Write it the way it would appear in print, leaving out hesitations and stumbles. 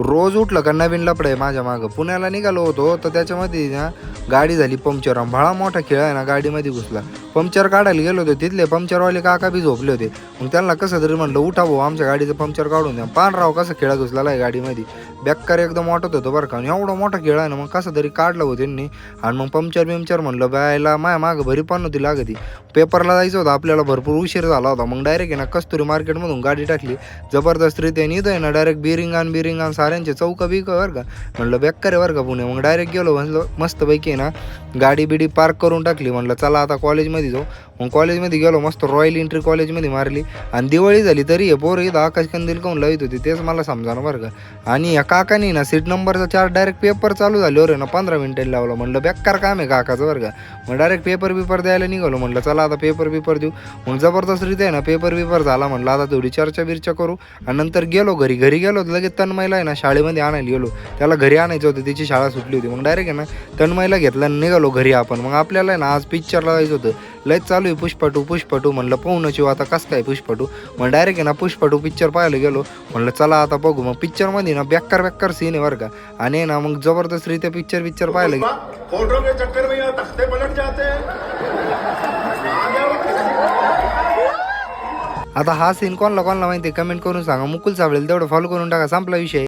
रोज उठलं का नवीन लफडं आहे माझ्या मागं. पुण्याला निघालो होतो तर त्याच्यामध्ये ना गाडी झाली पंक्चर. भला मोठा खेळ आहे ना, गाडीमध्ये घुसला. पंक्चर काढायला गेलो होतो, तिथले पंक्चरवाले काका बी झोपले होते. मग त्यांना कसं तरी म्हणलं, उठा भाऊ आमच्या गाडीचं पंक्चर काढून द्या. पान राव कसं खेळा घुसलेला आहे गाडीमध्ये. बेकार एकदम वाटत होतं बरं का. आणि एवढा मोठा खेळ आहे ना, मग कसं तरी काढलं होतं त्यांनी. आणि मग पंक्चर म्हणलं बायला माया मागं भरी पण नव्हती लागती. पेपरला जायचं होतं आपल्याला, भरपूर उशीर झाला होता. मग डायरेक्ट आहे ना कस्तुरी मार्केटमधून गाडी टाकली जबरदस्तरीत्या. आणि इथं आहे ना डायरेक्ट बिरिंगान साऱ्यांचे चौका बिक बरं का. म्हणलं बेकार आहे बरं का पुणे. मग डायरेक्ट गेलो, म्हणलं मस्तपैकी आहे ना गाडी बिडी पार्क करून टाकली. म्हणलं चला आता कॉलेजमध्ये जाऊ. मग कॉलेजमध्ये गेलो, मस्त रॉयल एंट्री कॉलेजमध्ये मारली. आणि दिवाळी झाली तरी हे पोरं इथं आकाश कंदील काऊन लावित होती तेच मला समजावं बरं का. आणि या काकानी ना सीट नंबरचा चार्ट डायरेक्ट पेपर चालू झाल्यावर आहे ना 15 मिनिटांनी लावलं. म्हणलं बेकार काम आहे काकाचं बरं का. मग डायरेक्ट पेपर द्यायला निघालो. म्हणलं चला आता पेपर देऊ. मग जबरदस्तरीत्या आहे ना पेपर झाला. म्हणलं आता थोडी चर्चा करू. आणि नंतर गेलो घरी गेलो लगेच तन्मयला आहे ना शाळेमध्ये आणायला गेलो. त्याला घरी आणायचं होतं, त्याची शाळा सुटली होती. मग डायरेक्ट आहे ना तन्मयला घेतला आणि निघालो घरी आपण. मग आपल्याला आहे ना आज पिक्चरला जायचं होतं. लयच चालू आहे पुष्पा 2. म्हणलं पाहूनच येऊ आता कसं काय पुष्पा 2. मग डायरेक्ट आहे ना पुष्पा 2 पिक्चर पाहायला गेलो. म्हणलं चला आता बघू. मग पिक्चरमध्ये ना बेकार सीन आहे बरं का. आणि ना मग जबरदस्तरीत्या पिक्चर पाहायला गेलो. फोटो के चक्कर में यहाँ तख्ते पलट जाते हैं। आता हा सीन कोणाला माहिती कमेंट करून सांगा. मुकुल साबळेला तेवढं फॉलो करून टाका, संपला विषय.